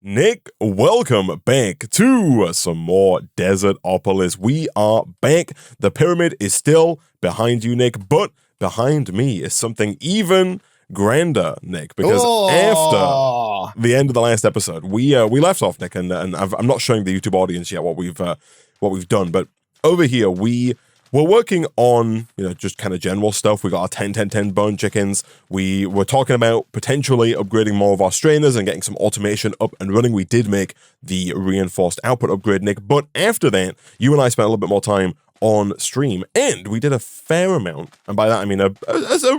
Nick, welcome back to some more Desertopolis. We are back. The pyramid is still behind you, Nick, but behind me is something even grander, Nick, because after the end of the last episode, we left off, Nick, and I'm not showing the YouTube audience yet what we've done, but over here we're working on, just kind of general stuff. We got our 10-10-10 bone chickens. We were talking about potentially upgrading more of our strainers and getting some automation up and running. We did make the reinforced output upgrade, Nick, but after that, you and I spent a little bit more time on stream, and we did a fair amount, and by that I mean a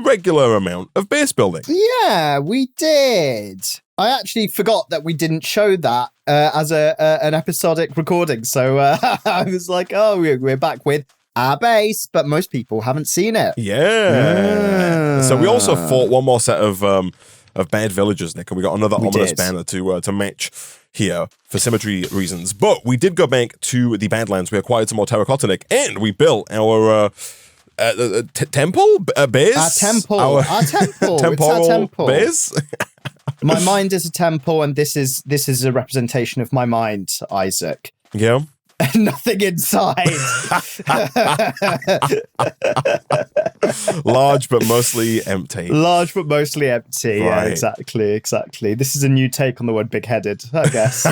regular amount of base building. Yeah, we did. I actually forgot that we didn't show that as an episodic recording, so I was like, oh, we're back with our base, but most people haven't seen it. Yeah. So we also fought one more set of bad villagers, Nick, and we got another ominous banner to match here for symmetry reasons. But we did go back to the Badlands. We acquired some more terracotta, Nick, and we built our temple base. Our temple. Our temple. It's our temple base. My mind is a temple, and this is a representation of my mind, Isaac. Yeah. Nothing inside. Large but mostly empty. Large but mostly empty. Right. Yeah, exactly. This is a new take on the word big-headed, I guess.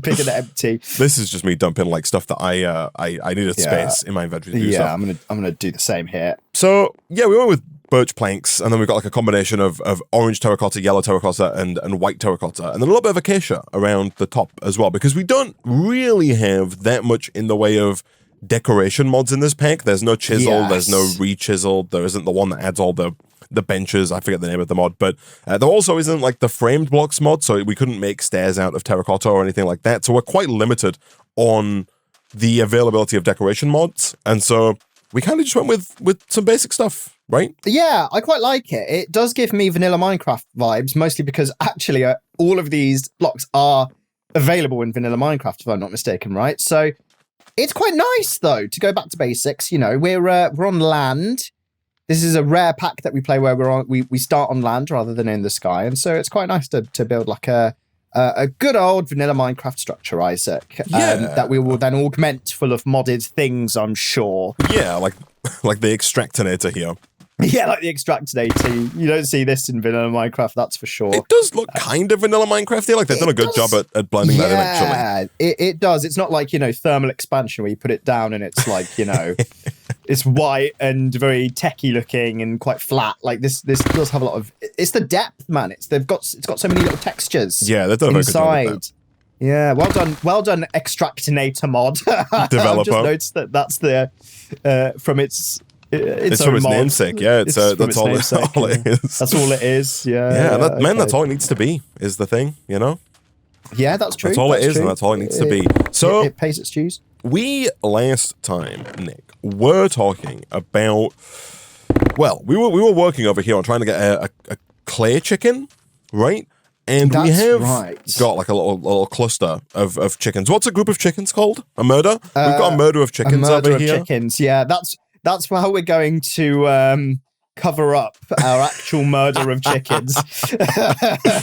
Big and empty. This is just me dumping like stuff that I needed space in my inventory to do stuff. I'm gonna do the same here. So yeah, we went with birch planks, and then we've got like a combination of orange terracotta, yellow terracotta, and white terracotta, and then a little bit of acacia around the top as well, because we don't really have that much in the way of decoration mods in this pack. There's no chisel, there's no re-chisel, there isn't the one that adds all the benches, I forget the name of the mod, but there also isn't like the framed blocks mod, so we couldn't make stairs out of terracotta or anything like that, so we're quite limited on the availability of decoration mods, and so we kind of just went with some basic stuff. Right? Yeah, I quite like it. It does give me vanilla Minecraft vibes, mostly because actually all of these blocks are available in vanilla Minecraft, if I'm not mistaken, right? So it's quite nice, though, to go back to basics. We're on land. This is a rare pack that we play where we start on land rather than in the sky, and so it's quite nice to build like a good old vanilla Minecraft structure, Isaac. That we will then augment full of modded things, I'm sure. Yeah, like the Extractinator here. Yeah, like the Extractinator. You don't see this in vanilla Minecraft, that's for sure. It does look kind of vanilla Minecraft-y. Like they've done a good job at blending that eventually. Yeah, it does. It's not like, thermal expansion where you put it down and it's like, it's white and very techie looking and quite flat. Like this does have a lot of. It's the depth, man. It's got so many little textures. Yeah, they've done a very good job with that. Yeah, well done, Extractinator mod. Developer. I've just noticed that's from its. It's from its namesake, yeah. That's all it is. That's all it is, yeah. Yeah, that's all it needs to be, is the thing, Yeah, that's true. That's all it is, and that's all it needs to be. So it pays its dues. We, last time, Nick, were talking about, well, we were working over here on trying to get a clay chicken, right? And we have got like a little cluster of chickens. What's a group of chickens called? A murder? We've got a murder of chickens over here. Chickens, yeah. That's how we're going to cover up our actual murder of chickens.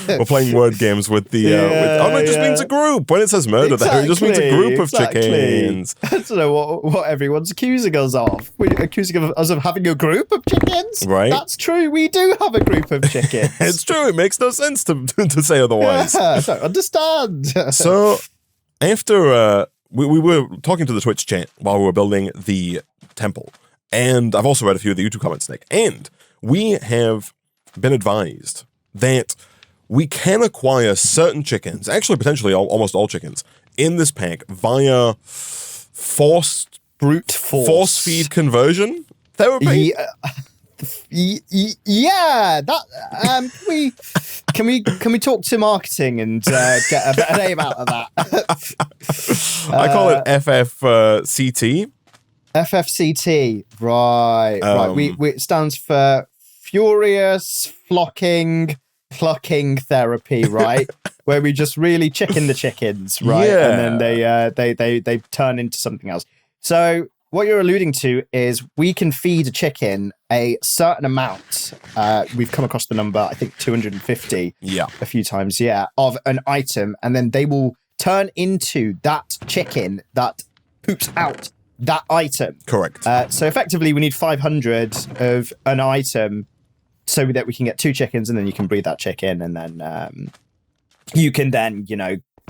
We're playing word games with the... it just means a group. When it says murder there, it just means a group of chickens. I don't know what everyone's accusing us of. We're accusing us of having a group of chickens? Right. That's true. We do have a group of chickens. It's true. It makes no sense to say otherwise. Yeah, I don't understand. So, after... we were talking to the Twitch chat while we were building the temple. And I've also read a few of the YouTube comments, Nick. And we have been advised that we can acquire certain chickens, actually potentially almost all chickens, in this pack via brute force feed conversion therapy. Yeah, that can we talk to marketing and get a better name out of that? I call it FFCT. FFCT, right. It stands for Furious Flocking Plucking Therapy, right? Where we just really chicken the chickens, right? Yeah. And then they turn into something else. So what you're alluding to is we can feed a chicken a certain amount. We've come across the number, I think 250 a few times, of an item, and then they will turn into that chicken that poops out that item. Correct. So effectively, we need 500 of an item so that we can get 2 chickens, and then you can breed that chicken, and then you can then,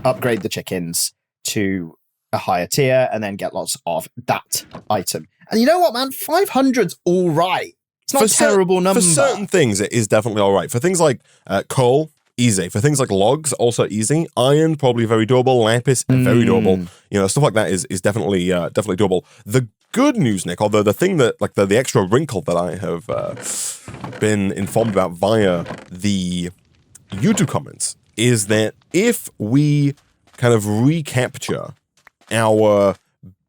upgrade the chickens to a higher tier and then get lots of that item. And you know what, man? 500's all right. It's not a terrible number. For certain things, it is definitely all right. For things like coal, easy. For things like logs, also easy. Iron, probably very doable. Lapis, very doable. Stuff like that is definitely doable. The good news, Nick, although the thing that, like the extra wrinkle that I have been informed about via the YouTube comments is that if we kind of recapture our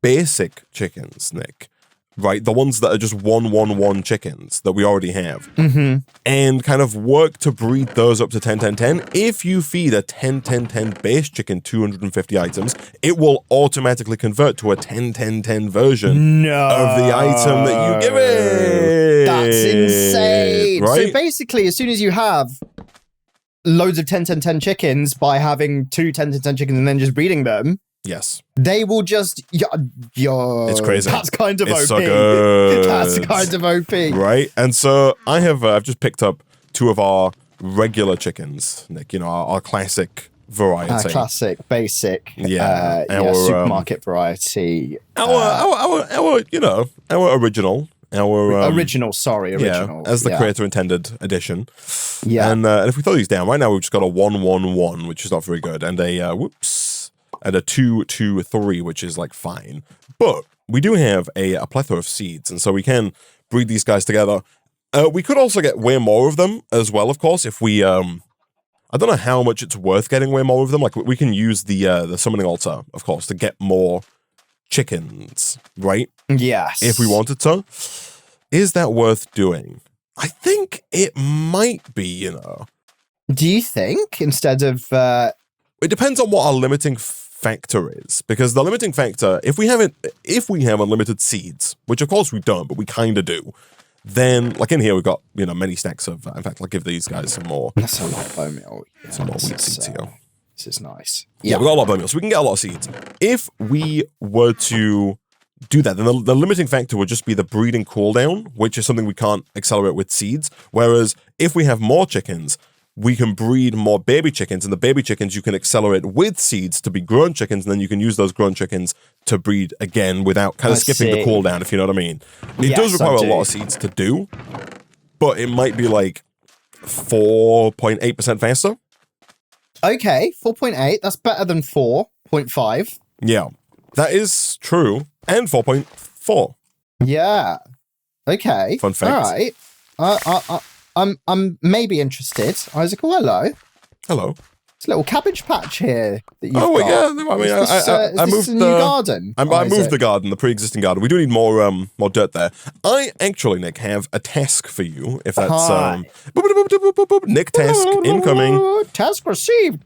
basic chickens, Nick, right? The ones that are just 1-1-1 chickens that we already have, and kind of work to breed those up to 10-10-10. If you feed a 10-10-10 base chicken 250 items, it will automatically convert to a 10-10-10 version of the item that you give it. That's insane. Right? So basically, as soon as you have loads of 10-10-10 chickens by having 2 10-10-10 chickens and then just breeding them, yes, they will just it's crazy. That's kind of it's OP. So good. That's kind of OP, right? And so I've just picked up 2 of our regular chickens, Nick. Our classic variety, classic, basic, our supermarket variety. Our original. Original. As the creator intended edition. Yeah. And if we throw these down, right now we've just got a 1-1-1, which is not very good, and a and a 2-2-3, which is like fine. But we do have a plethora of seeds, and so we can breed these guys together. We could also get way more of them as well, of course, if we I don't know how much it's worth getting way more of them. Like, we can use the summoning altar, of course, to get more chickens, right? Yes. If we wanted to. Is that worth doing? I think it might be, Do you think? Instead of... It depends on what our limiting factor is. Because the limiting factor, if we have unlimited seeds, which of course we don't, but we kind of do, then, like in here, we've got, many stacks of... in fact, I'll give these guys some more... That's a lot of bone meal. Some more wheat seeds here. This is nice. Yeah, we've got a lot of bone meal, so we can get a lot of seeds. If we were to do that, then the limiting factor would just be the breeding cooldown, which is something we can't accelerate with seeds. Whereas if we have more chickens, we can breed more baby chickens, and the baby chickens you can accelerate with seeds to be grown chickens, and then you can use those grown chickens to breed again without kind of skipping the cooldown, if you know what I mean. It does require a lot of seeds to do, but it might be like 4.8% faster. Okay, 4.8. That's better than 4.5. Yeah, that is true. And 4.4. Yeah. Okay. Fun fact. All right. I'm maybe interested. Isaac, hello. Hello. It's a little cabbage patch here that you've got. Yeah. I mean, I moved the new garden. I moved the garden, the pre-existing garden. We do need more dirt there. I actually, Nick, have a task for you. If that's Nick task incoming. Task received.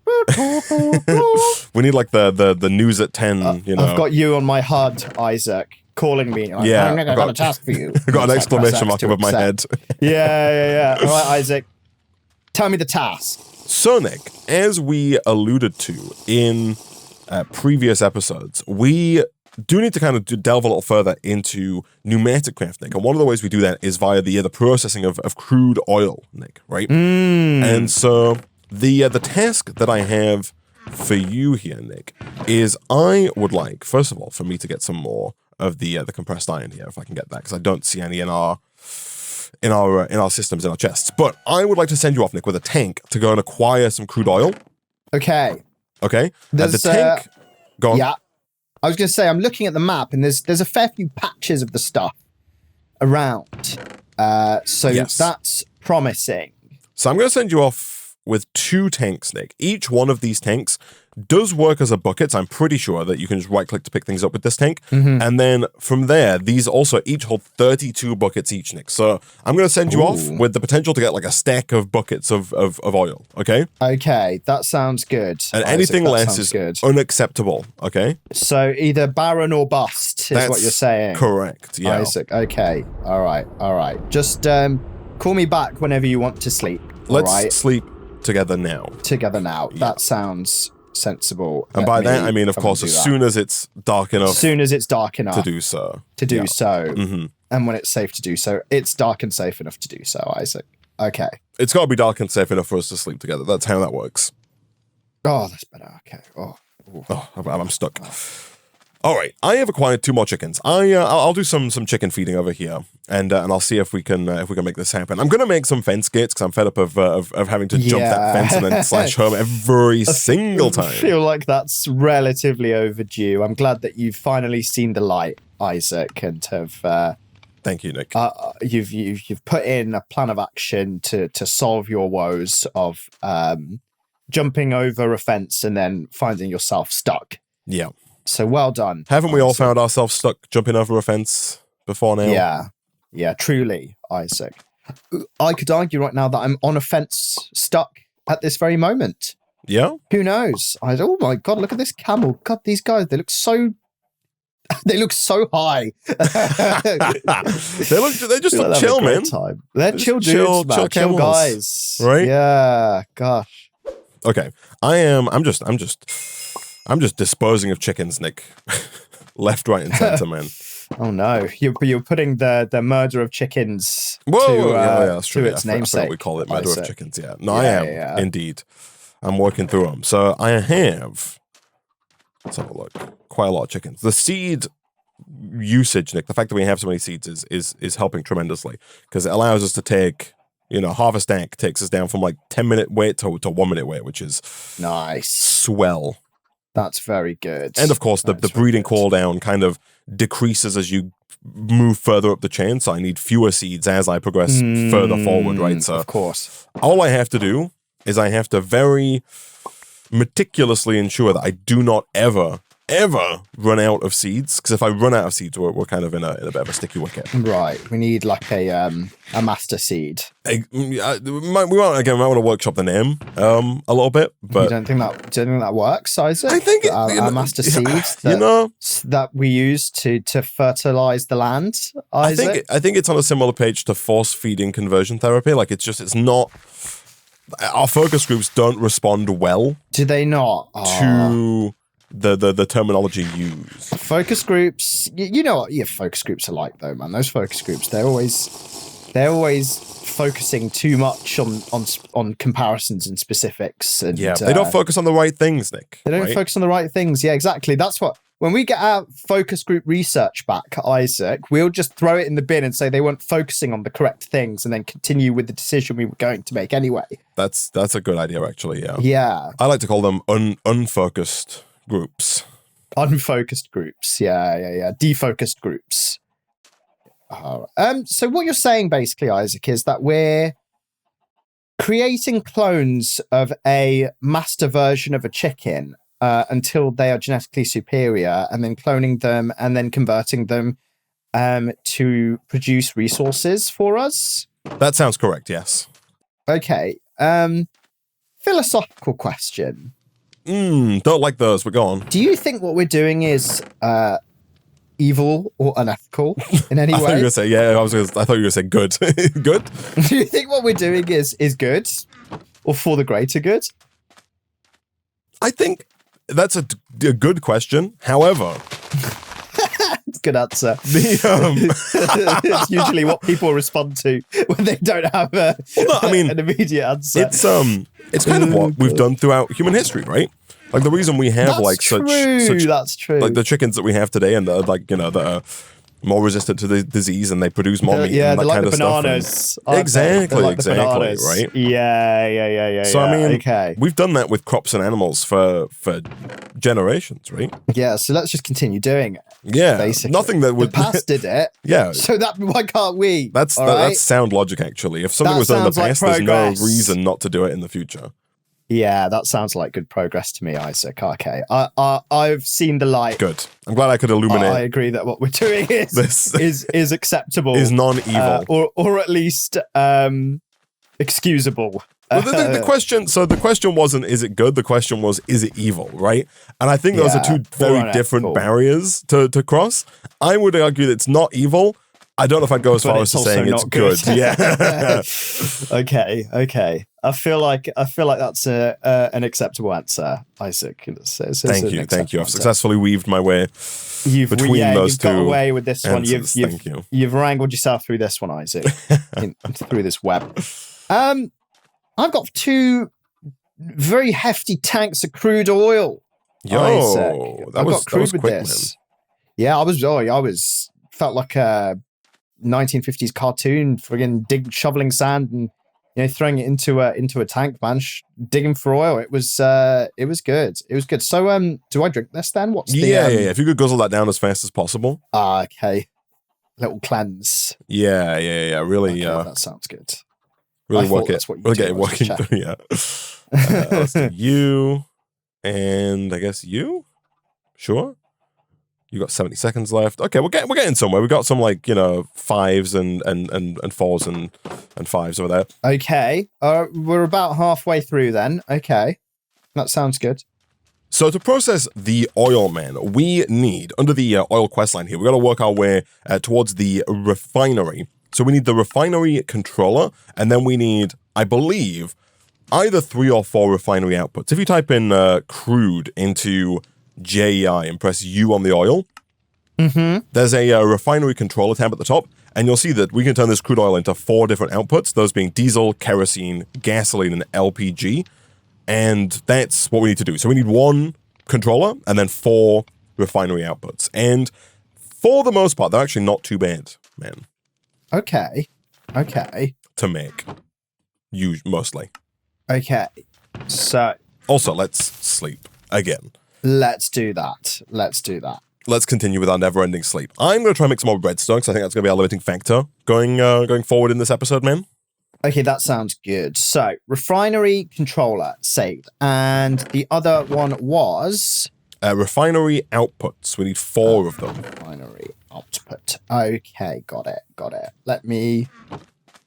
We need like the news at 10. I've got you on my HUD, Isaac, calling me. Like, yeah, I got a task for you. I got an exclamation mark above my head. Yeah. All right, Isaac. Tell me the task. So, Nick, as we alluded to in previous episodes, we do need to kind of delve a little further into pneumatic craft, Nick. And one of the ways we do that is via the processing of crude oil, Nick, right? And so the task that I have for you here, Nick, is I would like, first of all, for me to get some more of the compressed iron here, if I can get that, because I don't see any in our systems, in our chests. But I would like to send you off, Nick, with a tank to go and acquire some crude oil. Okay. The tank... Go on. Yeah. I was going to say, I'm looking at the map, and there's a fair few patches of the stuff around. So that's promising. So I'm going to send you off with 2 tanks, Nick. Each one of these tanks does work as a bucket. So I'm pretty sure that you can just right-click to pick things up with this tank. And then from there, these also each hold 32 buckets each, Nick. So I'm going to send you off with the potential to get like a stack of buckets of oil, okay? Okay, that sounds good. And anything less is unacceptable, okay? So either barren or bust. is what you're saying. Correct, yeah. Isaac, okay. All right. Just call me back whenever you want to sleep. Let's sleep together now. Yeah. That sounds sensible. And by that, I mean, of course, as soon as it's dark enough. To do so. Mm-hmm. And when it's safe to do so. It's dark and safe enough to do so, Isaac. Okay. It's got to be dark and safe enough for us to sleep together. That's how that works. Oh, that's better. Okay. I'm stuck. All right, I have acquired 2 more chickens. I'll do some chicken feeding over here, and I'll see if we can make this happen. I'm gonna make some fence gates because I'm fed up of having to jump that fence and then slash home every single time. I feel like that's relatively overdue. I'm glad that you've finally seen the light, Isaac, and have. Thank you, Nick. You've put in a plan of action to solve your woes of jumping over a fence and then finding yourself stuck. Yeah. So well done. Haven't we all found ourselves stuck jumping over a fence before now? Yeah, truly, Isaac. I could argue right now that I'm on a fence stuck at this very moment. Yeah? Who knows? Oh my God, look at this camel. God, these guys, they look so high. they just look chill, man. Time. They're chill dudes, man. Chill guys. Right? Yeah, gosh. Okay. I'm just disposing of chickens, Nick. Left, right, and center, man. Oh no, you're putting the murder of chickens to its namesake. We call it murder of chickens. Yeah, no, I am indeed. I'm working through them. So I have. Let's have a look. Quite a lot of chickens. The seed usage, Nick. The fact that we have so many seeds is helping tremendously because it allows us to take. Half a stack takes us down from like 10-minute wait to 1-minute wait, which is nice. Swell. That's very good. And of course, the breeding cooldown kind of decreases as you move further up the chain. So I need fewer seeds as I progress further forward, right? So of course, all I have to do is I have to very meticulously ensure that I do not ever run out of seeds. Because if I run out of seeds, we're kind of in a bit of a sticky wicket. Right. We need like a master seed. We might want to workshop the name a little bit, but you don't think that works, Isaac? I think our master seeds that we use to fertilize the land. Isaac? I think it's on a similar page to force feeding conversion therapy. Like it's not. Our focus groups don't respond well. Do they not? To the terminology used. Focus groups, you know what focus groups are like though, man. Those focus groups, they're always focusing too much on comparisons and specifics. And they don't focus on the right things, Nick. They don't focus on the right things. Yeah, exactly. That's what. When we get our focus group research back, Isaac, we'll just throw it in the bin and say they weren't focusing on the correct things and then continue with the decision we were going to make anyway. That's a good idea, actually, yeah. Yeah. I like to call them unfocused groups. Unfocused groups, yeah. Defocused groups. So what you're saying, basically, Isaac, is that we're creating clones of a master version of a chicken until they are genetically superior, and then cloning them and then converting them to produce resources for us? That sounds correct, yes. Okay. Philosophical question. Don't like those, but go on. Do you think what we're doing is evil or unethical in any way? I thought you were going to say, I thought you were going to say good. Good? Do you think what we're doing is good or for the greater good? I think that's a good question. However... Good answer. It's usually what people respond to when they don't have an immediate answer. It's kind of what we've done throughout human history, right? Like the reason we have that's true. Like the chickens that we have today, and that are more resistant to the disease, and they produce more meat. Yeah, and that like kind the of bananas. Stuff. Exactly, right? Yeah. So I mean, we've done that with crops and animals for generations, right? Yeah. So let's just continue doing it. Yeah, basically. Nothing that would. The past did it. Yeah. So why can't we? That's sound logic, actually. If something was done in the past, there's no reason not to do it in the future. Yeah, that sounds like good progress to me, Isaac. Okay, I've seen the light. Good. I'm glad I could illuminate. I agree that what we're doing is acceptable, is non-evil, or at least excusable. Well, the question. So the question wasn't, is it good? The question was, is it evil? Right? And I think those are two very different barriers to cross. I would argue that it's not evil. I don't know if I'd go as far as to saying it's good. Yeah. Okay. I feel like that's an acceptable answer, Isaac. Thank you. I've successfully weaved my way between those you've two. Got away with this answers. one. You've wrangled yourself through this one, Isaac, through this web. I've got 2 very hefty tanks of crude oil. Yo, Isaac. that was quick, this. Man. Yeah, I was felt like a 1950s cartoon, friggin' shoveling sand and throwing it into a tank, man, digging for oil. It was good. So do I drink this then? What's the yeah. If you could guzzle that down as fast as possible. Okay, little cleanse. Yeah. Really. Okay, that sounds good. Really work it. We'll get it working through. Yeah. Let's do you, and I guess you. Sure. You got 70 seconds left. Okay, we're getting somewhere. We got some 5s and 4s and 5s over there. Okay, we're about halfway through then. Okay, that sounds good. So to process the oil, man, we need, under the oil quest line here, we got to work our way towards the refinery. So we need the refinery controller, and then we need, I believe, either 3 or 4 refinery outputs. If you type in crude into JEI and press U on the oil, there's a refinery controller tab at the top, and you'll see that we can turn this crude oil into 4 different outputs, those being diesel, kerosene, gasoline, and LPG. And that's what we need to do. So we need 1 controller and then 4 refinery outputs. And for the most part, they're actually not too bad, man. Okay. To make. Mostly. Okay. So. Also, let's sleep again. Let's do that. Let's continue with our never-ending sleep. I'm going to try and make some more redstone, because I think that's going to be our limiting factor going forward in this episode, man. Okay, that sounds good. So, refinery controller saved. And the other one was... refinery outputs. We need 4 of them. Refinery output. Okay, got it. Let me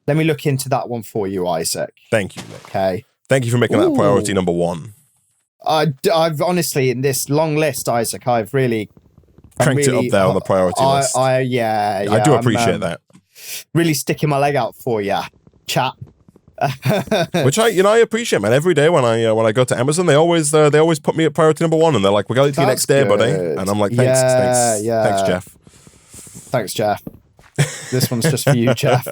look into that one for you, Isaac. Thank you, Nick. Okay. Thank you for making that priority number 1. I've honestly, in this long list, Isaac, I've really... Cranked it up there on the priority list. I do appreciate that. Really sticking my leg out for you, chap. Which I appreciate, man. Every day when I go to Amazon, they always put me at priority number 1, and they're like, "We got it to you next day, buddy." And I'm like, "Thanks, Jeff." Thanks, Jeff. This one's just for you, Jeff.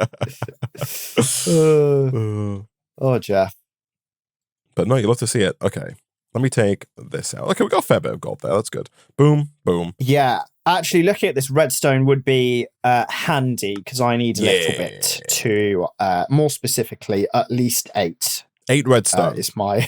Oh, Jeff. But no, you love to see it. Okay. Let me take this out. Okay, we got a fair bit of gold there. That's good. Boom, boom. Yeah, actually, looking at this redstone would be handy, because I need a little bit to, more specifically, at least 8. 8 redstone. Is my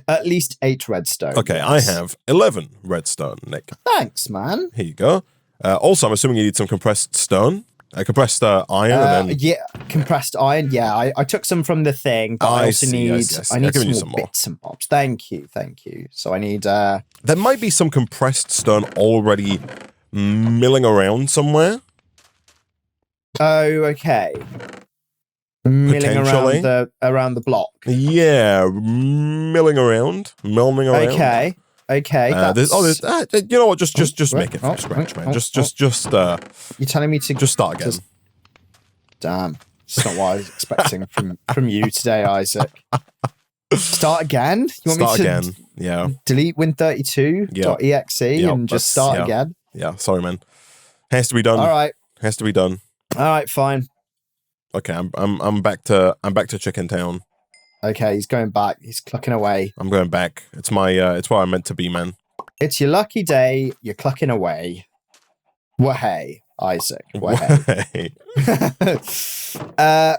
at least 8 redstone. Okay, yes. I have 11 redstone, Nick. Thanks, man. Here you go. Also, I'm assuming you need some compressed stone. Compressed iron, and then... Yeah, compressed iron. Yeah, I took some from the thing, but I also need... I need some more bits and bobs. Thank you. So I need... There might be some compressed stone already milling around somewhere. Oh, okay. Milling around the block. Yeah, milling around. Okay. You know what? Just make it from scratch, man. Just. You're telling me to just start again. Damn, it's not what I was expecting from you today, Isaac. Start again? You want start me to again? Yeah. Delete win32.exe and just start again? Yeah. Sorry, man. Has to be done. All right. Has to be done. All right. Fine. Okay. I'm back to Chicken Town. Okay, he's going back. He's clucking away. I'm going back. It's where I'm meant to be, man. It's your lucky day. You're clucking away. Wahey, Isaac. Wahey.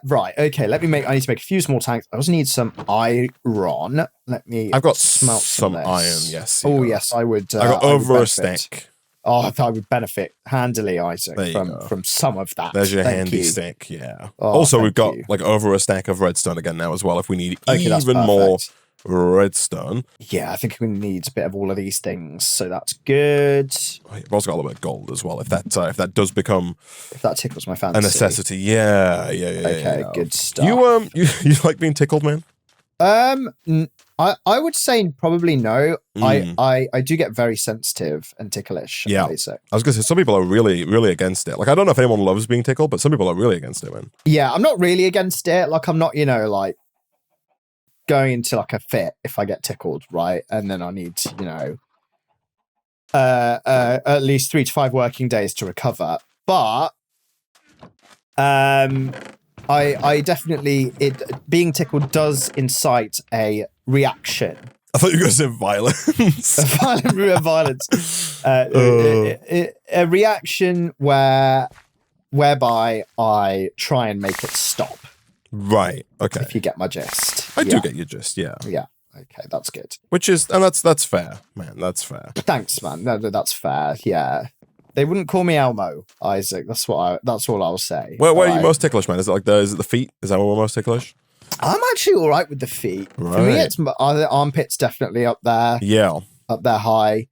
Right. Okay. I need to make a few small tanks. I also need some iron. I've got smelt some iron. Yes. Oh, yes. I would. I got over a stack. Oh, I would benefit handily, Isaac, from some of that. There's your handy stack, yeah. Also, we've got over a stack of redstone again now as well, if we need even more redstone. Yeah, I think we need a bit of all of these things, so that's good. We've also got a little bit of gold as well, if that does become... If that tickles my fancy. A necessity, yeah. Okay, good stuff. You like being tickled, man? I would say probably no. Mm. I do get very sensitive and ticklish. Yeah. So. I was gonna say some people are really, really against it. Like I don't know if anyone loves being tickled, but some people are really against it, man. Yeah, I'm not really against it. Like I'm not, like going into like a fit if I get tickled, right? And then I need, at least 3 to 5 working days to recover. But I definitely being tickled does incite a reaction. I thought you were going to say violence. Violence. A reaction whereby I try and make it stop. Right. Okay. If you get my gist. I do get your gist. Yeah. Yeah. Okay, that's good. That's fair, man. That's fair. Thanks, man. No, that's fair. Yeah. They wouldn't call me Elmo, Isaac. That's all I'll say. Where are you most ticklish, man? Is it the feet? Is that where we're most ticklish? I'm actually all right with the feet. Right. For me, it's the armpits definitely up there. Yeah. Up there high.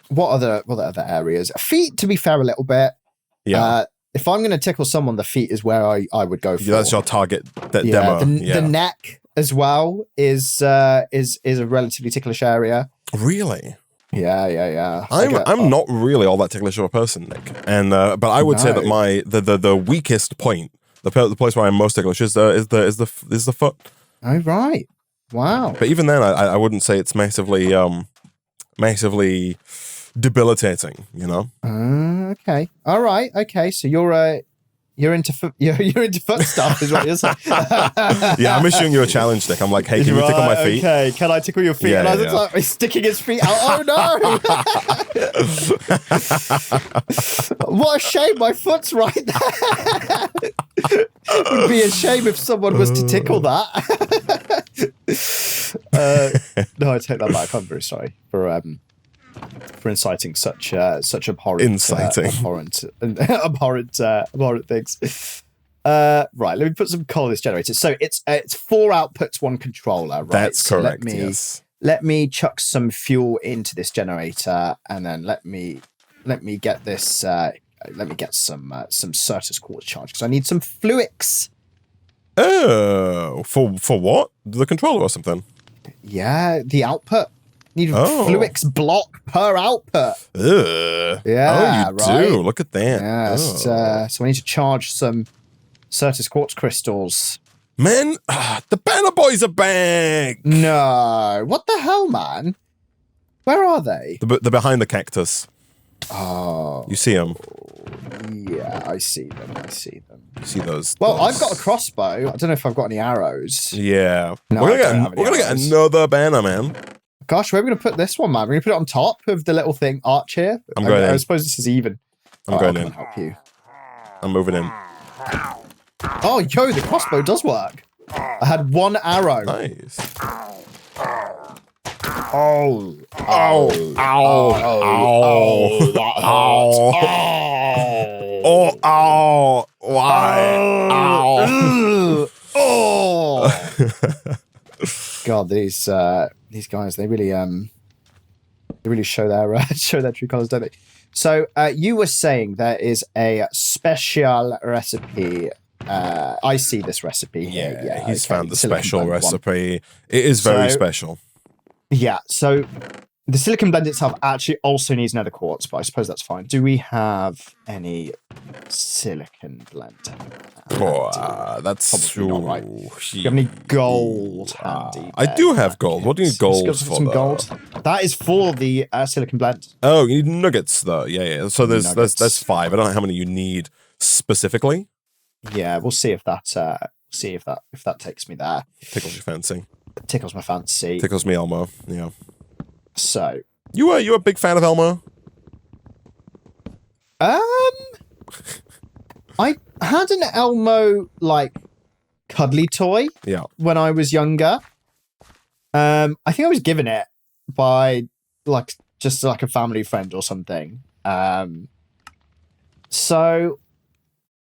What other areas? Feet, to be fair, a little bit. Yeah. If I'm going to tickle someone, the feet is where I would go for. Yeah, that's your target demo. The neck as well is a relatively ticklish area. Really? Yeah. I'm not really all that ticklish of a person, Nick. And but I would say that my the weakest point, the place where I'm most ticklish is the foot. Oh right. Wow. But even then, I wouldn't say it's massively debilitating. Okay. All right. Okay. So you're into foot stuff, is what you're saying. Yeah, I'm issuing you a challenge, Nick. I'm like, hey, can you tickle my feet? Okay, can I tickle your feet? Yeah, and I was like, he's sticking his feet out. Oh no! What a shame! My foot's right there. It would be a shame if someone was to tickle that. No, I take that back. I'm very sorry for inciting such abhorrent things. Right, let me put some coal in this generator. So it's 4 outputs, 1 controller, right? That's so correct. Yes. Let me chuck some fuel into this generator, and then let me get this. Let me get some Certus quartz charge because I need some fluix. Oh, for what? The controller or something? Yeah, the output. Need a fluix block per output. Yeah. Oh, you do. Look at that. Yeah. So I need to charge some Certus quartz crystals. Man, the Banner Boys are back. No. What the hell, man? Where are they? They're behind the cactus. Oh. You see them? Yeah, I see them. You see those? Well, I've got a crossbow. I don't know if I've got any arrows. Yeah. No, we're gonna get another banner, man. Gosh, where are we going to put this one, man? We're going to put it on top of the little thing arch here. I'm going in. I suppose this is even. I'm going in. Help you. I'm moving in. Oh, yo, the crossbow does work. I had 1 arrow. Nice. Oh. Ow. That hurts. Oh. Why? Ow. Oh. God, these guys, they really show their true colors, don't they? So you were saying there is a special recipe. I see this recipe here. Yeah, he's found the special recipe. It is very special. Yeah, so the silicon blend itself actually also needs nether quartz, but I suppose that's fine. Do we have any silicon blend? That's probably not right. Do you have any gold handy? I do have gold. What do you need gold for? Some gold. That is for the silicon blend. Oh, you need nuggets though. Yeah. So there's 5. I don't know how many you need specifically. Yeah, we'll see if that takes me there. Tickles your fancy. Tickles my fancy. Tickles me, Elmo. Yeah. So you a big fan of Elmo? I had an Elmo cuddly toy. Yeah. When I was younger. I think I was given it by just a family friend or something. So,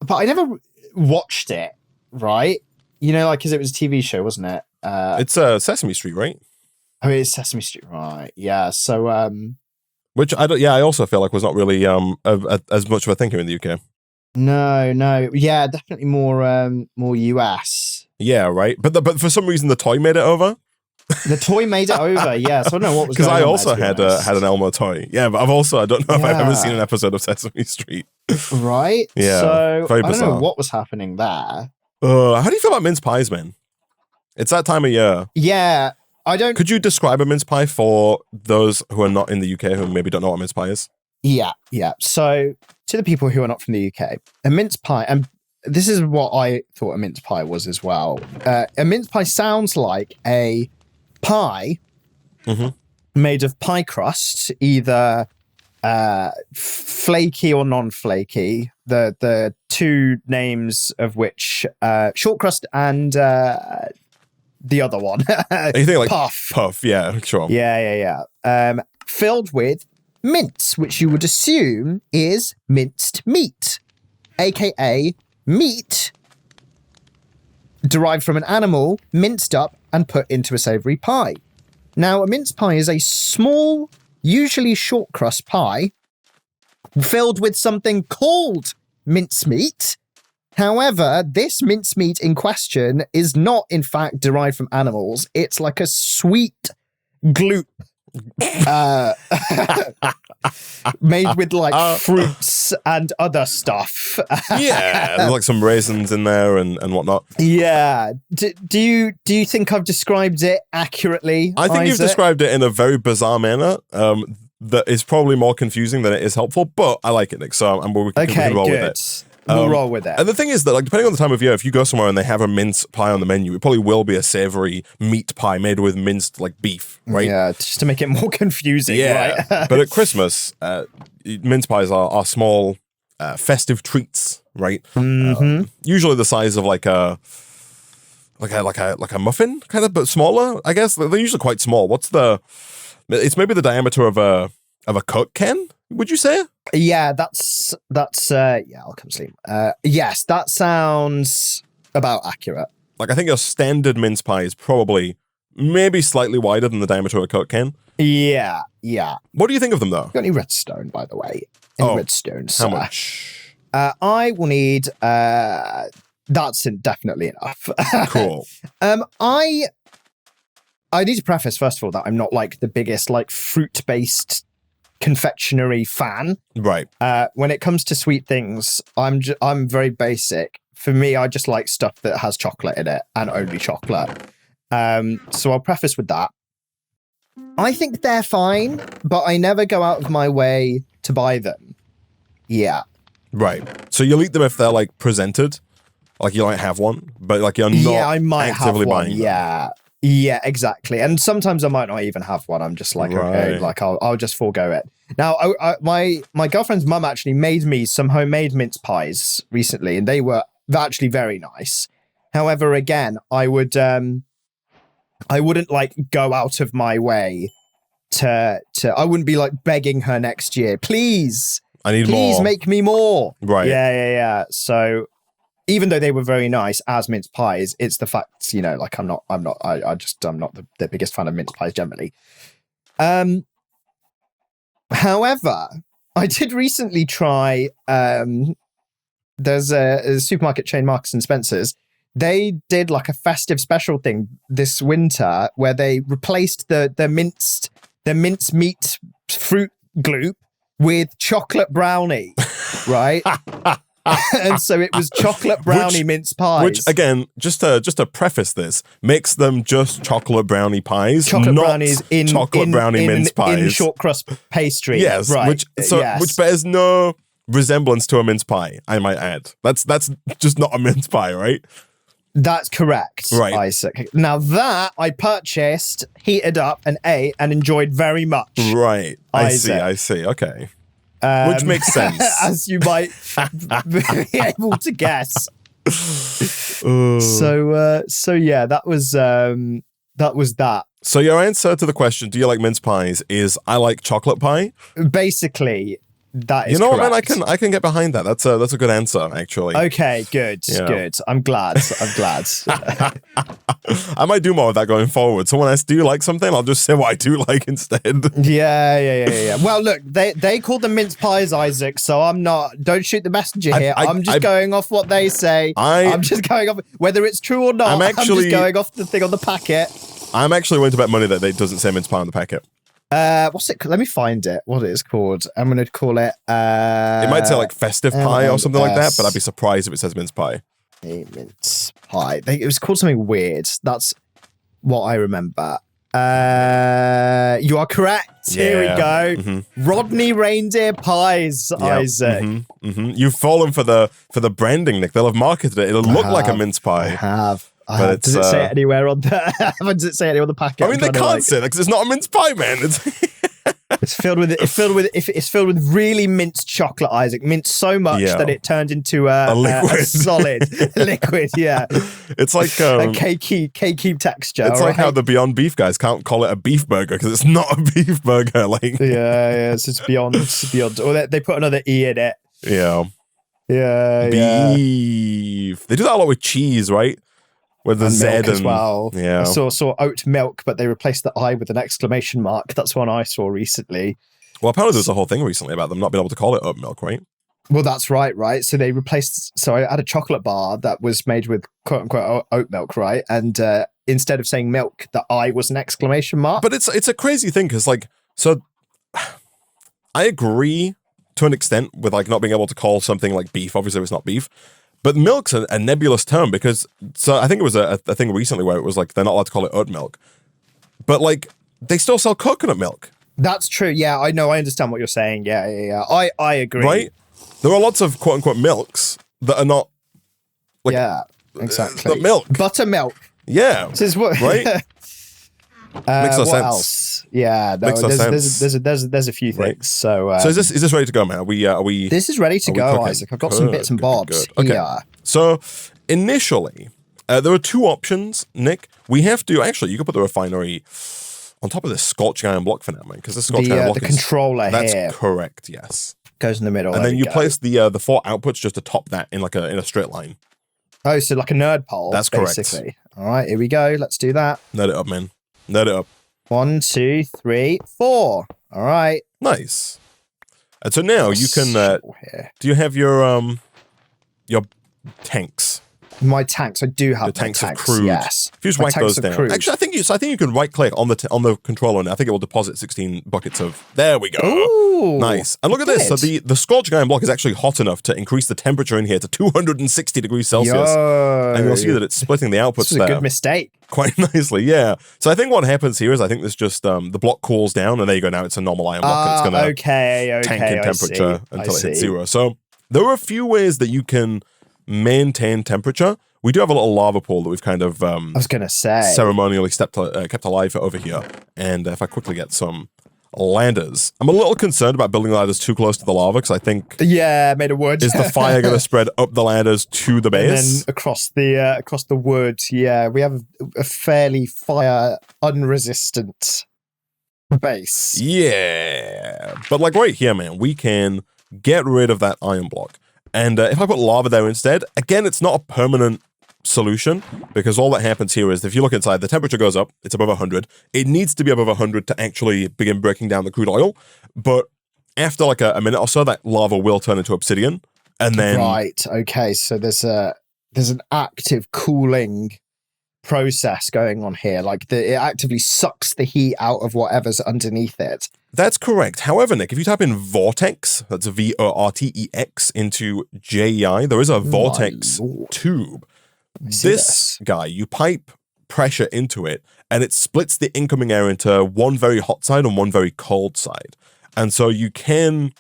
but I never watched it. Right. Because it was a TV show, wasn't it? It's Sesame Street, right? Oh, it's Sesame Street, right? Yeah. So, which I don't. Yeah, I also feel like was not really as much of a thing here in the UK. No. Yeah, definitely more US. Yeah, right. But for some reason the toy made it over. The toy made it over, yes. I don't know what was Because going on. I also there, to be honest. had an Elmo toy. Yeah, but I don't know if I've ever seen an episode of Sesame Street. Right? Yeah, So very I don't know bizarre. what was happening there. How do you feel about mince pies, man? It's that time of year. Yeah, I don't... Could you describe a mince pie for those who are not in the UK who maybe don't know what mince pie is? Yeah. So to the people who are not from the UK, a mince pie, and this is what I thought a mince pie was as well. A mince pie sounds like a pie made of pie crust, either flaky or non-flaky. The two names of which short crust and the other one. You think like puff. Puff, yeah, sure. Yeah. Filled with mince, which you would assume is minced meat, aka meat derived from an animal, minced up and put into a savoury pie. Now, a mince pie is a small, usually short crust pie filled with something called mincemeat. However, this mincemeat in question is not, in fact, derived from animals. It's like a sweet gloop made with like fruits and other stuff. Yeah, there's like some raisins in there and whatnot. Yeah. Do you think I've described it accurately? I think you've Isaac? described it in a very bizarre manner. That is probably more confusing than it is helpful, but I like it, Nick. So we can roll with it. We'll roll with it. And the thing is that, like, depending on the time of year, if you go somewhere and they have a mince pie on the menu, it probably will be a savory meat pie made with minced, like, beef, right? Yeah, just to make it more confusing, Yeah. right? But at Christmas, mince pies are small, festive treats, right? Usually the size of like a muffin, kind of, but smaller. I guess they're usually quite small. It's maybe the diameter of a Coke can. Would you say? Yeah, that's yeah, I'll come sleep. Yes, that sounds about accurate. Like, I think a standard mince pie is probably maybe slightly wider than the diameter of a Coke can. Yeah. What do you think of them, though? Got any redstone, by the way? Any redstone, sir? How much? I will need that's definitely enough. Cool. I need to preface, first of all, that I'm not like the biggest like fruit-based confectionery fan. Right. When it comes to sweet things, I'm very basic. For me, I just like stuff that has chocolate in it and only chocolate. So I'll preface with that. I think they're fine, but I never go out of my way to buy them. Yeah. Right. So you'll eat them if they're like presented, like you might have one, but like you're not I might actively have one. buying them. Yeah, exactly. And sometimes I might not even have one. I'm just like, okay, like I'll just forego it. Now, my girlfriend's mum actually made me some homemade mince pies recently, and they were actually very nice. However, again, I wouldn't like go out of my way to I wouldn't be like begging her next year, please, I need more. Please make me more. Right. Yeah. So even though they were very nice as mince pies, it's the fact, you know, like I'm not the biggest fan of mince pies generally. However, I did recently try, there's a supermarket chain, Marks and Spencer's. They did like a festive special thing this winter where they replaced the mince meat fruit gloop with chocolate brownie, right? And so it was chocolate brownie mince pies. Which, again, just to preface this, makes them just chocolate brownie pies, chocolate not brownies in chocolate brownie mince pies. In short crust pastry. Yes, right. which bears no resemblance to a mince pie, I might add. That's just not a mince pie, right? That's correct, right. Isaac. Now that I purchased, heated up, and ate and enjoyed very much. Right. Isaac. I see. Okay. Which makes sense. As you might be able to guess. So yeah, that was that. So your answer to the question, do you like mince pies, is I like chocolate pie? Basically, that is correct. What, man, I can get behind that. That's a good answer, actually. Okay, good. I'm glad. I might do more of that going forward. So when I do like something, I'll just say what I do like instead. Yeah. Well, look, they call them mince pies, Isaac, so don't shoot the messenger here. I'm just going off what they say. I'm just going off, whether it's true or not, I'm just going off the thing on the packet. I'm actually willing to bet money that it doesn't say mince pie on the packet. What's it? Let me find it. What it is called? I'm going to call it. It might say like festive pie or something like that, but I'd be surprised if it says mince pie. Mince pie. It was called something weird. That's what I remember. You are correct. Yeah. Here we go. Mm-hmm. Rodney reindeer pies, yep. Isaac. Mm-hmm. Mm-hmm. You've fallen for the branding, Nick. They'll have marketed it. It'll look like a mince pie. I have. Does it say it anywhere on the? Does it say it on the packet? I mean, they can't say that because it's not a mince pie, man. It's filled with really minced chocolate, Isaac. Minced so much that it turned into a solid liquid. Yeah, it's like a cakey texture. It's like how the Beyond Beef guys can't call it a beef burger because it's not a beef burger. Like it's beyond. Or they put another e in it. Yeah. Beef. They do that a lot with cheese, right? With the Z milk as well. Yeah. I saw oat milk, but they replaced the I with an exclamation mark. That's one I saw recently. Well, apparently there's a whole thing recently about them not being able to call it oat milk, right? Well, that's right? So they replaced. So I had a chocolate bar that was made with quote unquote oat milk, right? And instead of saying milk, the I was an exclamation mark. But it's a crazy thing because so I agree to an extent with not being able to call something like beef. Obviously, it's not beef. But milk's a nebulous term because, so I think it was a thing recently where it was they're not allowed to call it oat milk. But they still sell coconut milk. That's true. Yeah, I know. I understand what you're saying. Yeah. I agree. Right? There are lots of quote unquote milks that are not yeah, exactly. Milk. Buttermilk. Yeah. This is what right? Makes no what sense. Else? Yeah, no, Makes no sense. There's a few things. Right. So is this ready to go, man? Are we? This is ready to go, Isaac. I've got some bits and bobs here. Okay. So initially, there are two options, Nick. We have to actually. You can put the refinery on top of this Scotch iron block for now, man, because this Scotch iron block the controller that's here. That's correct. Yes. Goes in the middle, and then you place the four outputs just atop that in a straight line. Oh, so like a nerd pole. That's basically. Correct. All right, here we go. Let's do that. Nerd it up, man. Nerd it up. 1, 2, 3, 4. All right. Nice. And so now you can. Do you have your tanks? My tanks. I do have the tanks tanks of crude. Yes. If you just whack those down. Crude. Actually, I think you can right click on the controller, and I think it will deposit 16 buckets of. There we go. Ooh, nice. And look at this. So the Scotch iron block is actually hot enough to increase the temperature in here to 260 degrees Celsius. And you'll see that it's splitting the outputs this is a good mistake. Quite nicely, yeah. So I think what happens here is I think there's just the block cools down, and there you go. Now it's a normal iron block. And it's going to tank in temperature until it hits 0. So there are a few ways that you can maintain temperature. We do have a little lava pool that we've kind of I was going to say ceremonially kept alive over here. And if I quickly get some ladders, I'm a little concerned about building ladders too close to the lava because I think made of wood. Is the fire going to spread up the ladders to the base and then across the wood? Yeah, we have a fairly fire unresistant base. Yeah, but right here, man, we can get rid of that iron block. And if I put lava there instead, again, it's not a permanent solution because all that happens here is if you look inside, the temperature goes up, it's above 100. It needs to be above 100 to actually begin breaking down the crude oil. But after a minute or so, that lava will turn into obsidian. And then right, okay, so there's an active cooling process going on here. It actively sucks the heat out of whatever's underneath it. That's correct. However, Nick, if you type in Vortex, that's Vortex into JEI, there is a Vortex tube. This guy, you pipe pressure into it, and it splits the incoming air into one very hot side and one very cold side. And so you can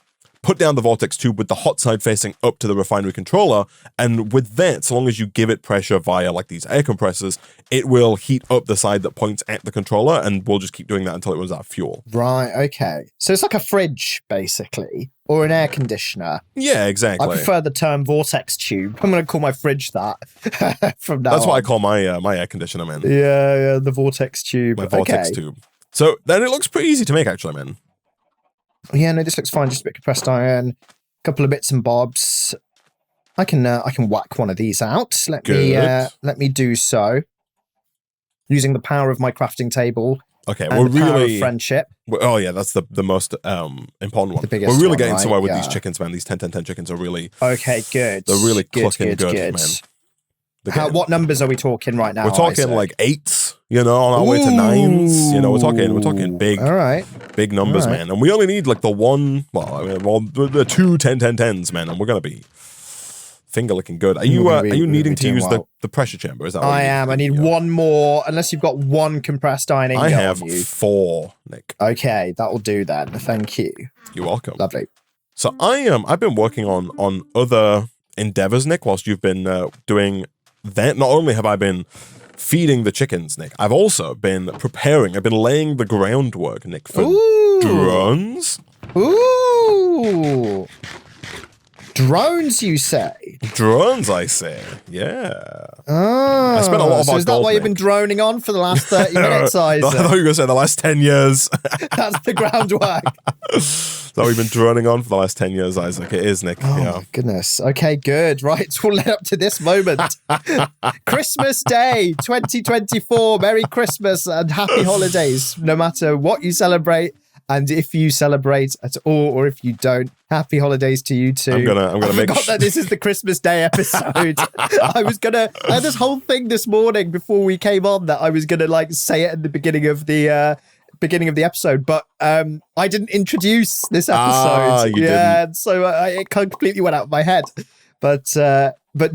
put down the Vortex tube with the hot side facing up to the refinery controller, and with that, so long as you give it pressure via these air compressors, it will heat up the side that points at the controller, and we'll just keep doing that until it runs out of fuel. Right, okay. So it's like a fridge, basically, or an air conditioner. Yeah, exactly. I prefer the term Vortex tube. I'm going to call my fridge that from now That's on. what I call my air conditioner, man. Yeah, the Vortex tube. My Vortex tube. So then it looks pretty easy to make, actually, man. Yeah, no, this looks fine. Just a bit of compressed iron, a couple of bits and bobs. I can whack one of these out. Let me do so using the power of my crafting table. Okay, and the power of friendship. Oh yeah, that's the most important one. We're really getting somewhere with these chickens, man. These 10-10-10 chickens are really okay. Good. They're really clicking good, man. What numbers are we talking right now? We're talking Isaac? like 8s, on our way to 9s. We're talking big, all right, big numbers, all right. man. And we only need like the the two 10-10-10s, man, and we're gonna be finger looking good. Are you needing to use the pressure chamber? Is that I am. I need one more, unless you've got one compressed iron ingot. I have on you. 4, Nick. Okay, that will do then. Thank you. You're welcome. Lovely. So I've been working on other endeavors, Nick, whilst you've been doing that. Not only have I been feeding the chickens, Nick, I've also been preparing. I've been laying the groundwork, Nick, for drones. Ooh. Drones, you say? Drones, I say. Yeah. Oh, I spent a lot of so our is that gold, why you've been droning on for the last 30 minutes, Isaac? I thought you were going to say the last 10 years. That's the groundwork. So we've been droning on for the last 10 years, Isaac. It is, Nick. Oh, yeah. my goodness. Okay, good. Right, we'll led up to this moment. Christmas Day 2024. Merry Christmas and happy holidays, no matter what you celebrate. And if you celebrate at all, or if you don't, happy holidays to you too. I'm gonna make forgot that this is the Christmas Day episode. I had this whole thing this morning before we came on that I was gonna like say it at the beginning of the episode, but I didn't introduce this episode. You didn't. So it completely went out of my head. But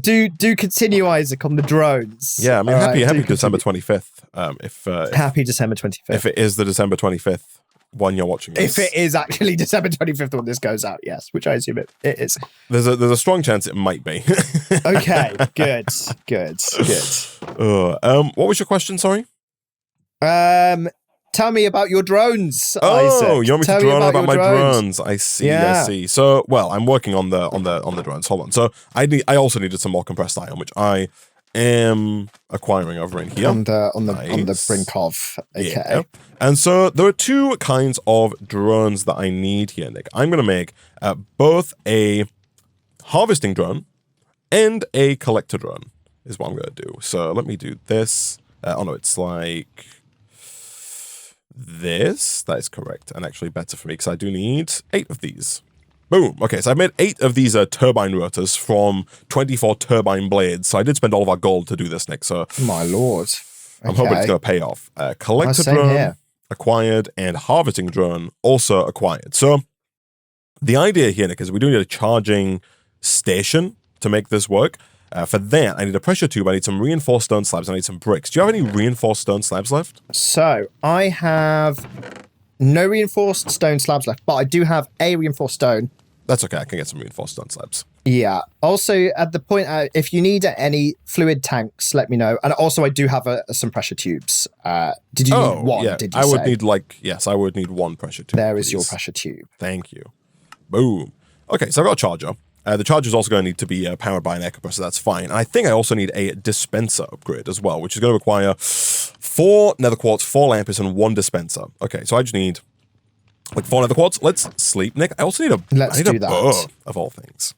do continue, Isaac, on the drones. Yeah, I mean, happy December 25th. Happy December 25th. If it is the December 25th one you're watching this. If it is actually December 25th when this goes out, yes, which I assume it is. There's a strong chance it might be. Okay, good. What was your question, sorry? Tell me about your drones, Oh, Isaac. you want me to drone about my drones? I see. Yeah. So, well, I'm working on the drones. Hold on. So, I also needed some more compressed iron, which I am acquiring over in here. On the brink of. Okay. Yeah. And so there are 2 kinds of drones that I need here, Nick. I'm going to make both a harvesting drone and a collector drone is what I'm going to do. So let me do this. It's like this. That is correct. And actually better for me because I do need 8 of these. Boom. Okay, so I've made 8 of these turbine rotors from 24 turbine blades. So I did spend all of our gold to do this, Nick. So my lord. I'm hoping it's going to pay off. Collector drone acquired and harvesting drone also acquired. So the idea here, Nick, is we do need a charging station to make this work. For that, I need a pressure tube, I need some reinforced stone slabs, I need some bricks. Do you have any reinforced stone slabs left? So I have no reinforced stone slabs left, but I do have a reinforced stone. That's okay, I can get some reinforced stone slabs. Yeah. Also, at the point, if you need any fluid tanks, let me know. And also, I do have some pressure tubes. Did you need one? Yeah. Did you I say? would need 1 pressure tube. There is your pressure tube. Thank you. Boom. Okay, so I've got a charger. The charger is also going to need to be powered by an air compressor. That's fine. And I think I also need a dispenser upgrade as well, which is going to require 4 nether quartz, 4 lapis, and 1 dispenser. Okay, so I just need like 4 nether quartz. Let's sleep, Nick. I also need a bow, of all things.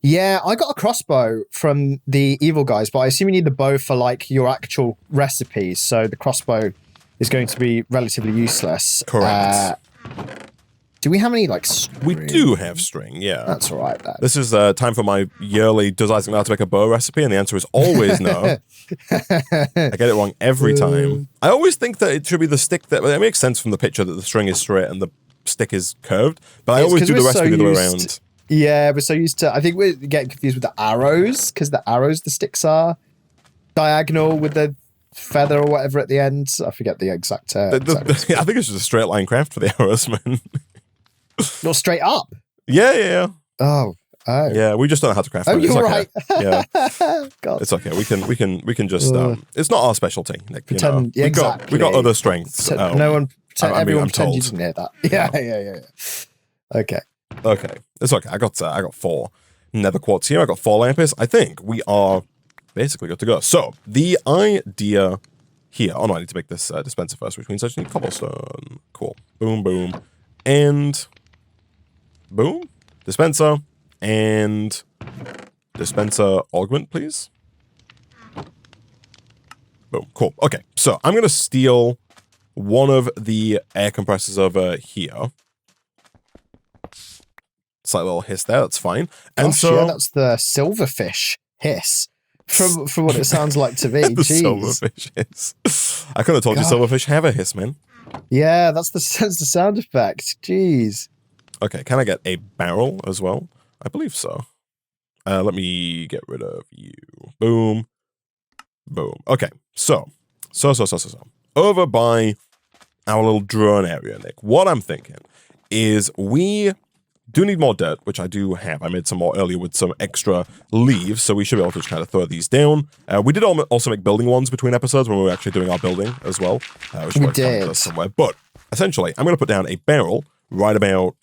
Yeah, I got a crossbow from the evil guys, but I assume you need the bow for like your actual recipes. So the crossbow is going to be relatively useless. Correct. Do we have any like string? We do have string, yeah. That's all right then. This is time for my yearly does Isaac know how to make a bow recipe? And the answer is always no. I get it wrong every time. I always think that it should be the stick that... It makes sense from the picture that the string is straight and the stick is curved, but I always do the recipe the other way around. Yeah, we're so used to... I think we're getting confused with the arrows, because the sticks are diagonal with the feather or whatever at the end. I forget the exact term. I think it's just a straight line craft for the arrows, man. Not straight up. Yeah. Oh. Yeah, we just don't know how to craft. You're okay. right. Yeah, God. it's okay. We can just. It's not our specialty, Nick. Pretend. You know? Exactly. We got other strengths. Everyone pretend told. you didn't hear that. Yeah. Okay. It's okay. I got 4 nether quartz here. I got 4 lapis. I think we are basically good to go. So the idea here. Oh no, I need to make this dispenser first, which means I just need cobblestone. Cool. Boom, boom, and boom. Dispenser and dispenser augment, please. Boom. Cool. Okay, so I'm gonna steal one of the air compressors over here. Slight little hiss there. That's fine. And that's the silverfish hiss. From what it sounds like to me. The Jeez. silverfish hiss. I could have told you God. silverfish have a hiss, man. Yeah, that's the sound effect. Jeez. Okay, can I get a barrel as well? I believe so. Let me get rid of you. Boom. Boom. Okay, so. Over by our little drone area, Nick, what I'm thinking is we do need more dirt, which I do have. I made some more earlier with some extra leaves, so we should be able to just kind of throw these down. We did also make building ones between episodes when we were actually doing our building as well. We did. Somewhere. But essentially, I'm going to put down a barrel right about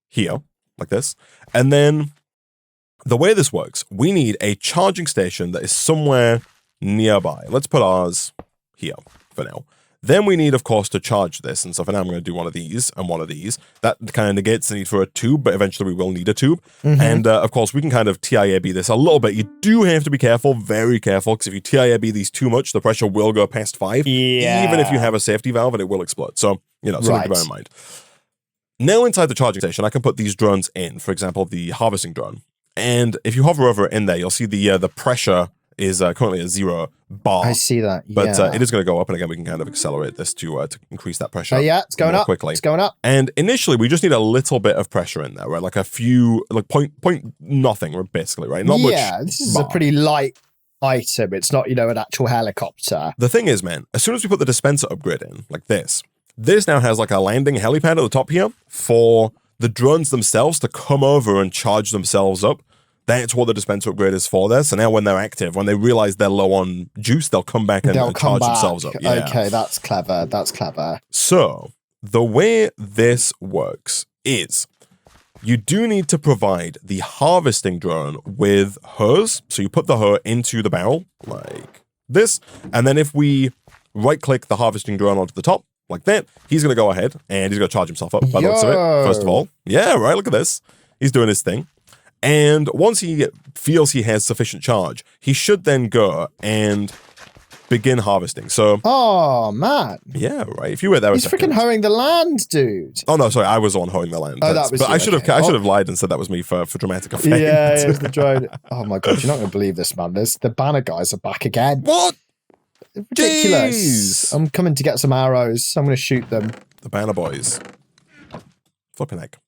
here, like this. And then the way this works, we need a charging station that is somewhere nearby. Let's put ours here for now. Then we need, of course, to charge this. And so for now, I'm going to do one of these and one of these. That kind of negates the need for a tube, but eventually we will need a tube. Mm-hmm. And, of course, we can kind of TIAB this a little bit. You do have to be careful, very careful, because if you TIAB these too much, the pressure will go past 5. Yeah. Even if you have a safety valve, and it will explode. So, something to bear in mind. Now inside the charging station, I can put these drones in. For example, the harvesting drone. And if you hover over it in there, you'll see the pressure is currently a 0 bar. I see that, yeah. But it is going to go up, and again, we can kind of accelerate this to increase that pressure. Yeah, it's going up quickly. It's going up. And initially, we just need a little bit of pressure in there, right? Like a few, like point nothing, basically, right? Not much. Yeah, this is a pretty light item. It's not, an actual helicopter. The thing is, man, as soon as we put the dispenser upgrade in, like this now has like a landing helipad at the top here for the drones themselves to come over and charge themselves up. That's what the dispenser upgrade is for there. So now when they're active, when they realize they're low on juice, they'll come back and charge themselves up. Yeah. Okay, that's clever. That's clever. So the way this works is you do need to provide the harvesting drone with hose. So you put the hoe into the barrel like this. And then if we right-click the harvesting drone onto the top, like that, he's going to go ahead and he's going to charge himself up by the looks of it, first of all. Yeah, right, look at this. He's doing his thing. And once he feels he has sufficient charge, he should then go and begin harvesting. So, oh man, yeah, right. If you were there, he's freaking hoeing the land, dude. Oh no, sorry, I was on hoeing the land. Oh, that was. But I should have lied and said that was me for dramatic effect. Yeah, it was the drone. Oh my god, you're not going to believe this, man. The banner guys are back again. What? Ridiculous. Jeez. I'm coming to get some arrows. I'm going to shoot them. The banner boys. Flipping heck.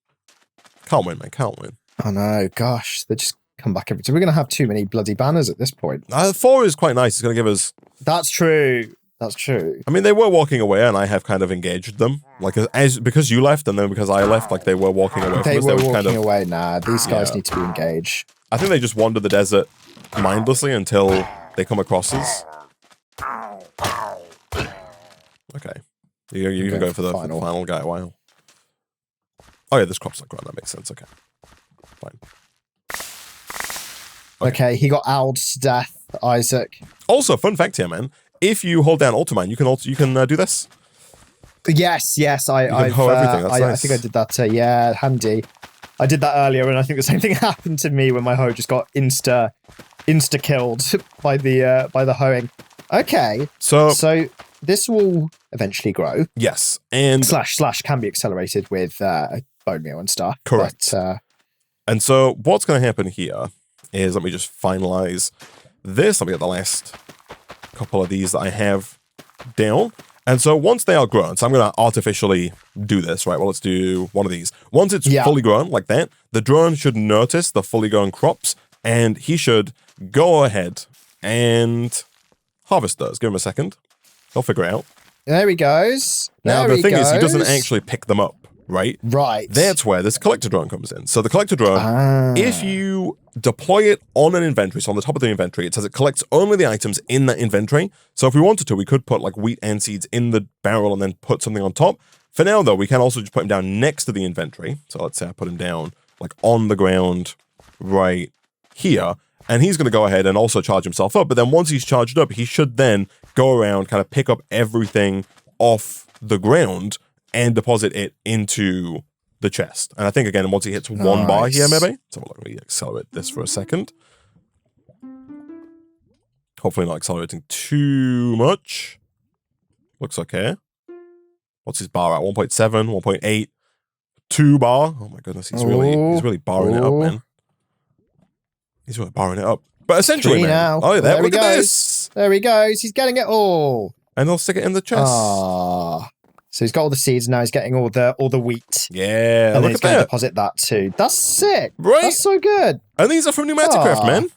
Can't win, man. Can't win. Oh no, gosh, they just come back every time. We're going to have too many bloody banners at this point. 4 is quite nice. It's going to give us... That's true. That's true. I mean, they were walking away, and I have kind of engaged them. Like, because you left, and then because I left, like, they were walking away from us. They were walking away, nah. These guys need to be engaged. I think they just wander the desert mindlessly until they come across us. Okay. You can go for the final guy a while. Oh, yeah, this crop's not growing. That makes sense. Okay. Fine. Okay, he got owled to death, Isaac. Also, fun fact here, man. If you hold down Ultimine, you can do this. Yes. I think I did that. Yeah, handy. I did that earlier, and I think the same thing happened to me when my hoe just got insta killed by the hoeing. Okay, so this will eventually grow. Yes, and slash can be accelerated with bone meal and stuff. Correct. But, and so what's going to happen here is, let me just finalize this. Let me get the last couple of these that I have down. And so once they are grown, so I'm going to artificially do this, right? Well, let's do one of these. Once it's fully grown like that, the drone should notice the fully grown crops, and he should go ahead and harvest those. Give him a second. He'll figure it out. There he goes. Now, the thing is, he doesn't actually pick them up, right? Right. That's where this collector drone comes in. So the collector drone, if you deploy it on an inventory, so on the top of the inventory, it says it collects only the items in that inventory. So if we wanted to, we could put like wheat and seeds in the barrel and then put something on top. For now, though, we can also just put him down next to the inventory. So let's say I put him down like on the ground right here. And he's going to go ahead and also charge himself up. But then once he's charged up, he should then go around, kind of pick up everything off the ground and deposit it into the chest. And I think, again, once he hits 1 bar here, maybe. So let me accelerate this for a second. Hopefully not accelerating too much. Looks okay. What's his bar at? 1.7, 1.8, 2 bar. Oh my goodness, he's really barring it up, man. He's really barring it up. But essentially, 3 man. now. Oh, There he look at goes. this. There he goes. He's getting it all. And he'll stick it in the chest. Ah. So he's got all the seeds, now he's getting all the wheat. Yeah, And then look he's at going to that. deposit that too. That's sick. Right? That's so good. And these are from Pneumaticraft, man.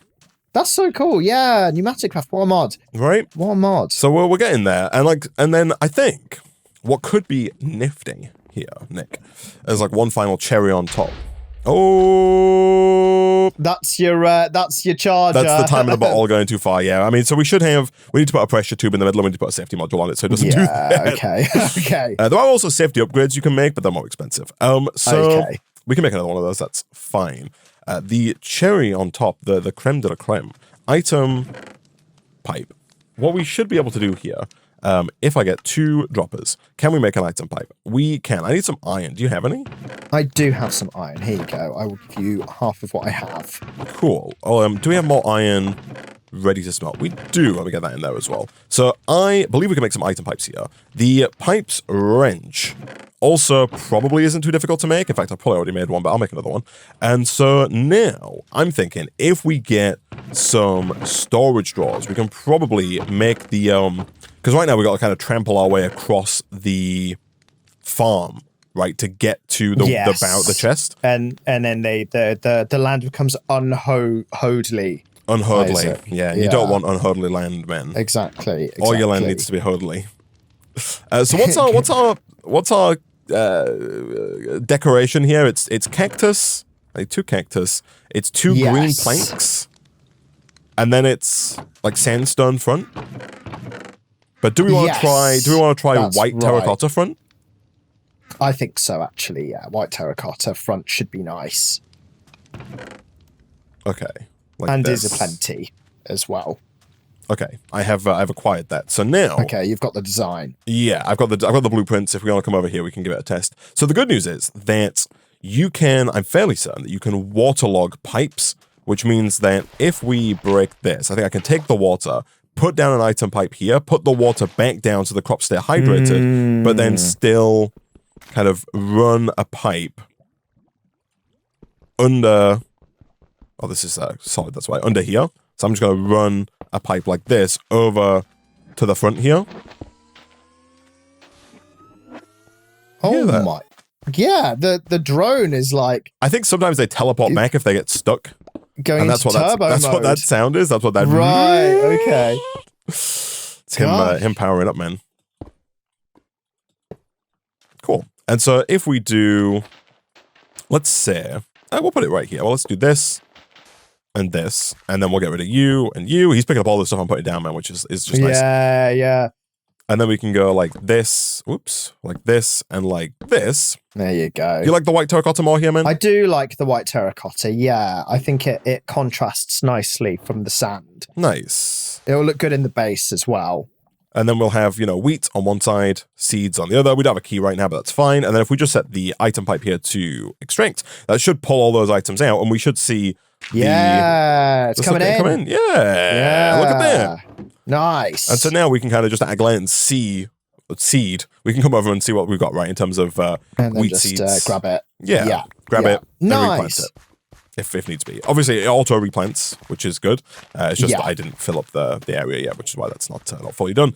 That's so cool. Yeah, Pneumaticraft. What a mod. Right? What a mod. So we're getting there. And then I think what could be nifty here, Nick, is like one final cherry on top. Oh, That's your charger. that's the time of the bottle going too far. Yeah, I mean, so we need to put a pressure tube in the middle and we need to put a safety module on it so it doesn't do that. Okay. Okay. There are also safety upgrades you can make, but they're more expensive. So we can make another one of those. That's fine. The cherry on top, the creme de la creme, item pipe. What we should be able to do here, if I get 2 droppers, can we make an item pipe? We can. I need some iron. Do you have any? I do have some iron. Here you go. I will give you half of what I have. Cool. Oh, do we have more iron ready to smelt? We do. Let me get that in there as well. So I believe we can make some item pipes here. The pipes wrench also probably isn't too difficult to make. In fact, I probably already made one, but I'll make another one. And so now I'm thinking if we get some storage drawers, we can probably make the because right now we got to kind of trample our way across the farm, right, to get to the chest. And then the land becomes unholy. Unholy. Yeah, you don't want unholy land, man. Exactly. All your land needs to be holy. So what's our decoration here? It's cactus, like 2 cactus. It's 2 green planks, and then it's like sandstone front. But do we want to try? Do we want to try white terracotta front? I think so, actually. Yeah, white terracotta front should be nice. Okay. Like and this. is a plenty as well. Okay, I've acquired that. So now, okay, you've got the design. Yeah, I've got the blueprints. If we want to come over here, we can give it a test. So the good news is that you can. I'm fairly certain that you can waterlog pipes, which means that if we break this, I think I can take the water, put down an item pipe here, put the water back down so the crops stay hydrated, but then still kind of run a pipe under. Oh, this is solid. That's why under here. So I'm just going to run a pipe like this over to the front here. Oh my. Yeah, the drone is like... I think sometimes they teleport back if they get stuck. Going into turbo That's what that sound is. That's what that... Right, okay. It's him powering up, man. Cool. And so if we do... Let's say... we'll put it right here. Well, let's do this. And this, and then we'll get rid of you and you. He's picking up all the stuff I'm putting down, man, which is just nice. Yeah. And then we can go like this, like this, and like this. There you go. You like the white terracotta more here, man? I do like the white terracotta, yeah. I think it contrasts nicely from the sand. Nice. It'll look good in the base as well. And then we'll have, wheat on one side, seeds on the other. We don't have a key right now, but that's fine. And then if we just set the item pipe here to extract, that should pull all those items out, and we should see... it's coming in. Yeah. Look at that. Nice. And so now we can kind of just at a glance see seed. We can come over and see what we've got right in terms of wheat seeds. Grab it. Yeah. Grab it. Nice. And replant it. If needs be. Obviously, it auto replants, which is good. It's just that I didn't fill up the area yet, which is why that's not fully done.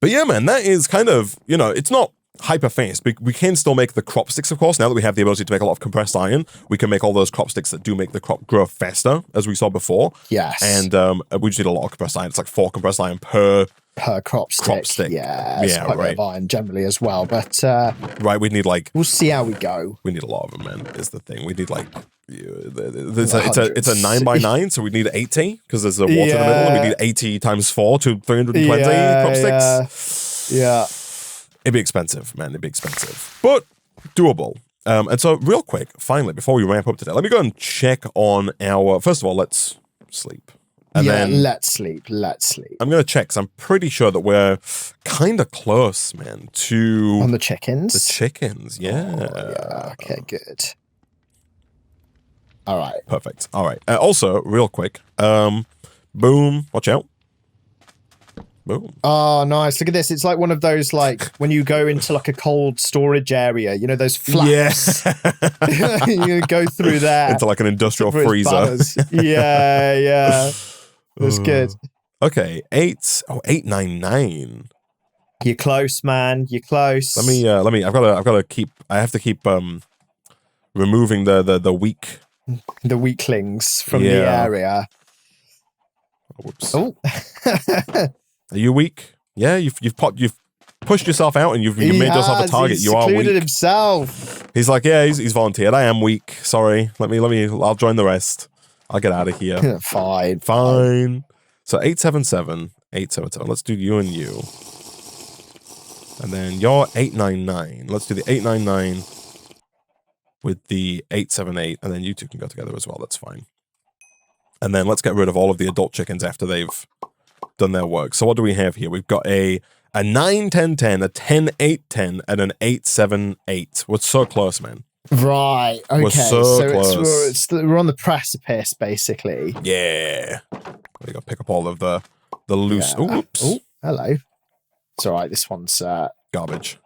But yeah, man, that is kind of, it's not hyper fast. We can still make the crop sticks, of course. Now that we have the ability to make a lot of compressed iron, we can make all those crop sticks that do make the crop grow faster, as we saw before. Yes. And we just need a lot of compressed iron. It's like 4 compressed iron per crop stick. Yeah, it's quite a bit of iron generally as well. But right, we need like... We'll see how we go. We need a lot of them, man, is the thing. We need like... It's a 9x9, so we need 80 because there's a water in the middle, and we need 80 times 4 to 320 crop sticks. Yeah. It'd be expensive, man. It'd be expensive, but doable. And so, real quick, finally, before we ramp up today, let me go and check on our. First of all, let's sleep. And then let's sleep. I'm going to check because I'm pretty sure that we're kind of close, man, to on the chickens. The chickens, yeah. Oh, yeah. Okay, good. All right. Perfect. All right. Also, real quick, boom. Watch out. Boom. Oh, nice. Look at this. It's like one of those, like, when you go into, like, a cold storage area, those flaps. Yeah. You go through there. Into, like, an industrial freezer. Yeah. It was good. Okay, 899. You're close, man. You're close. Let me. I have to keep removing the weak. The weaklings from the area. Whoops. Oh. Are you weak? Yeah, you've pushed yourself out and you made yourself a target. You are weak. Himself. He's like, yeah, he's volunteered. I am weak. Sorry. Let me. I'll join the rest. I'll get out of here. Fine. So 877. Let's do you and you. And then you're 899. Let's do the 899 with the 878, and then you two can go together as well. That's fine. And then let's get rid of all of the adult chickens after they've done their work. So what do we have here? We've got a 9, 10, 10, a 10, 8, 10, and an 8, 7, 8. We're so close, man. Right. Okay. We're so close. We're on the precipice, basically. Yeah. We got to pick up all of the loose. Yeah. Oops. Oh, hello. It's all right. This one's garbage.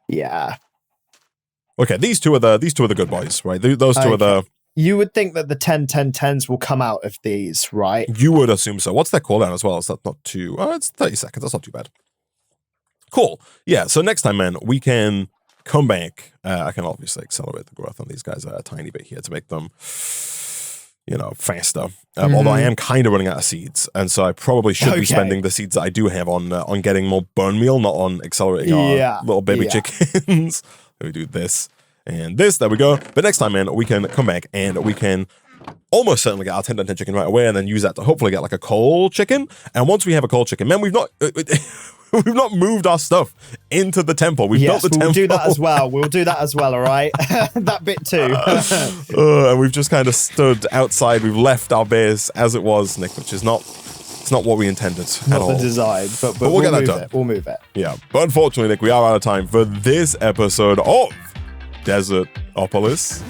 Yeah. Okay, these two are the good boys, right? Those two are the. You would think that the 10, 10, 10s will come out of these, right? You would assume so. What's their cooldown as well? Is that not too? It's 30 seconds. That's not too bad. Cool. Yeah. So next time, man, we can come back. I can obviously accelerate the growth on these guys a tiny bit here to make them, faster. Although I am kind of running out of seeds, and so I probably should be spending the seeds that I do have on getting more bone meal, not on accelerating our little baby chickens. Let me do this and this. There we go. But next time, man, we can come back and we can almost certainly get our 10 chicken right away, and then use that to hopefully get like a coal chicken. And once we have a coal chicken, man, we've not moved our stuff into the temple. We've built the temple. We'll do that as well. We'll do that as well, all right? That bit too. And we've just kind of stood outside. We've left our base as it was, Nick, which is not what we intended at all. Not the design, but we'll get that done. We'll move it. Yeah. But unfortunately, Nick, we are out of time for this episode of Desertopolis.